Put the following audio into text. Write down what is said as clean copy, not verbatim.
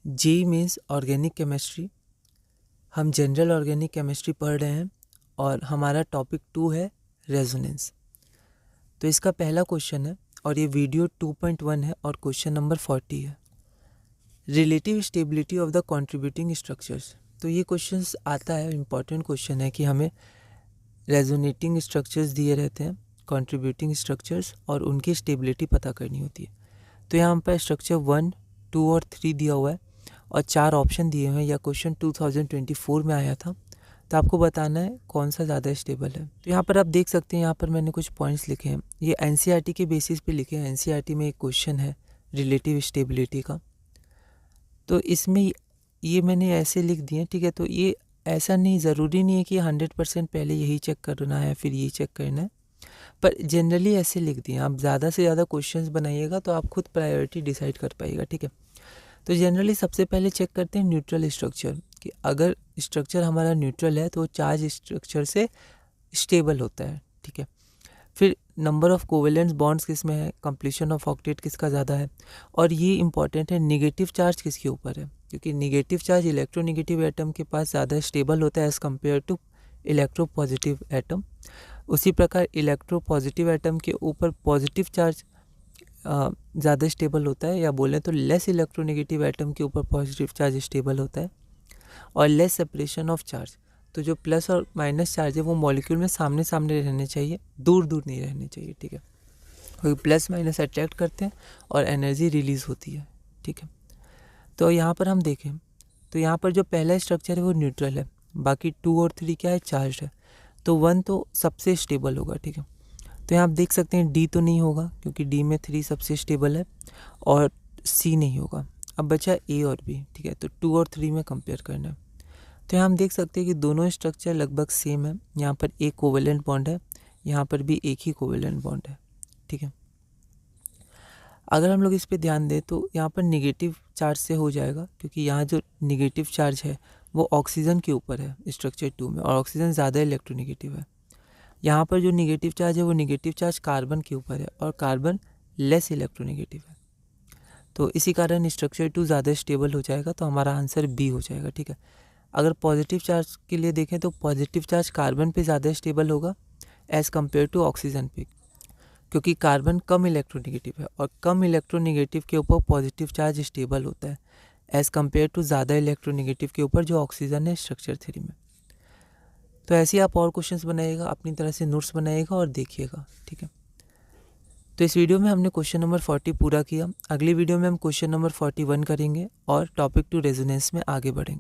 जी means organic chemistry. हम general organic chemistry पढ़ रहे हैं और हमारा टॉपिक 2 है रेजोनेंस। तो इसका पहला क्वेश्चन है और ये वीडियो 2.1 है और क्वेश्चन नंबर 40 है। Relative stability of the contributing structures. तो ये क्वेश्चन आता है, इम्पॉर्टेंट क्वेश्चन है कि हमें रेजोनेटिंग स्ट्रक्चर्स दिए रहते हैं, कंट्रीब्यूटिंग स्ट्रक्चर्स, और उनकी स्टेबिलिटी पता करनी होती है। तो यहाँ पर स्ट्रक्चर 1, 2 और 3 दिया हुआ है और 4 ऑप्शन दिए हुए हैं। यह क्वेश्चन 2024 में आया था। तो आपको बताना है कौन सा ज़्यादा स्टेबल है। तो यहाँ पर आप देख सकते हैं, यहाँ पर मैंने कुछ पॉइंट्स लिखे हैं। ये एनसीईआरटी के बेसिस पे लिखे हैं। एनसीईआरटी में एक क्वेश्चन है रिलेटिव स्टेबिलिटी का, तो इसमें ये मैंने ऐसे लिख दिए, ठीक है। तो ये ऐसा नहीं, ज़रूरी नहीं है कि 100% पहले यही चेक करना है फिर ये चेक करना है, पर जनरली ऐसे लिख दिए। आप ज़्यादा से ज़्यादा क्वेश्चंस बनाइएगा तो आप खुद प्रायोरिटी डिसाइड कर पाइएगा, ठीक है। तो जनरली सबसे पहले चेक करते हैं न्यूट्रल स्ट्रक्चर, कि अगर स्ट्रक्चर हमारा न्यूट्रल है तो चार्ज स्ट्रक्चर से स्टेबल होता है, ठीक है। फिर नंबर ऑफ कोवेलेंट बॉन्ड्स किस में है, कंप्लीशन ऑफ ऑक्टेट किसका ज़्यादा है, और ये इंपॉर्टेंट है निगेटिव चार्ज किसके ऊपर है, क्योंकि निगेटिव चार्ज इलेक्ट्रोनिगेटिव एटम के पास ज़्यादा स्टेबल होता है as compare to electropositive atom. उसी प्रकार इलेक्ट्रोपॉजिटिव एटम के ऊपर पॉजिटिव चार्ज ज़्यादा स्टेबल होता है, या बोलें तो लेस इलेक्ट्रोनेगेटिव एटम के ऊपर पॉजिटिव चार्ज स्टेबल होता है, और लेस सेपरेशन ऑफ चार्ज। तो जो प्लस और माइनस चार्ज है वो मॉलिक्यूल में सामने सामने रहने चाहिए, दूर दूर नहीं रहने चाहिए, ठीक है। क्योंकि प्लस माइनस अट्रैक्ट करते हैं और एनर्जी रिलीज होती है, ठीक है। तो यहाँ पर हम देखें तो यहाँ पर जो पहला स्ट्रक्चर है वो न्यूट्रल है, बाकी 2 और 3 क्या है, चार्ज है। तो 1 तो सबसे स्टेबल होगा, ठीक है। तो यहाँ आप देख सकते हैं डी तो नहीं होगा क्योंकि डी में 3 सबसे स्टेबल है, और सी नहीं होगा। अब बचा ए और बी, ठीक है। तो 2 और 3 में कंपेयर करना है। तो यहाँ हम देख सकते हैं कि दोनों स्ट्रक्चर लगभग सेम है। यहाँ पर एक कोवेलेंट बॉन्ड है, यहाँ पर भी एक ही कोवेलेंट बॉन्ड है, ठीक है। अगर हम लोग इस पे ध्यान दें तो यहाँ पर निगेटिव चार्ज से हो जाएगा, क्योंकि यहाँ जो निगेटिव चार्ज है वो ऑक्सीजन के ऊपर है स्ट्रक्चर 2 में, और ऑक्सीजन ज़्यादा इलेक्ट्रोनिगेटिव है। यहाँ पर जो निगेटिव चार्ज है वो निगेटिव चार्ज कार्बन के ऊपर है, और कार्बन लेस इलेक्ट्रोनिगेटिव है। तो इसी कारण स्ट्रक्चर 2 ज़्यादा स्टेबल हो जाएगा, तो हमारा आंसर बी हो जाएगा, ठीक है। अगर पॉजिटिव चार्ज के लिए देखें तो पॉजिटिव चार्ज कार्बन पे ज़्यादा स्टेबल होगा एज़ कम्पेयर टू ऑक्सीजन पे, क्योंकि कार्बन कम इलेक्ट्रोनिगेटिव है, और कम इलेक्ट्रोनिगेटिव के ऊपर पॉजिटिव चार्ज स्टेबल होता है एज़ कम्पेयर टू ज़्यादा इलेक्ट्रोनिगेटिव के ऊपर जो ऑक्सीजन है स्ट्रक्चर 3 में। तो ऐसे ही आप और क्वेश्चंस बनाइएगा, अपनी तरह से नोट्स बनाइएगा और देखिएगा, ठीक है। तो इस वीडियो में हमने क्वेश्चन नंबर 40 पूरा किया। अगली वीडियो में हम क्वेश्चन नंबर 41 करेंगे और टॉपिक 2 रेजोनेंस में आगे बढ़ेंगे।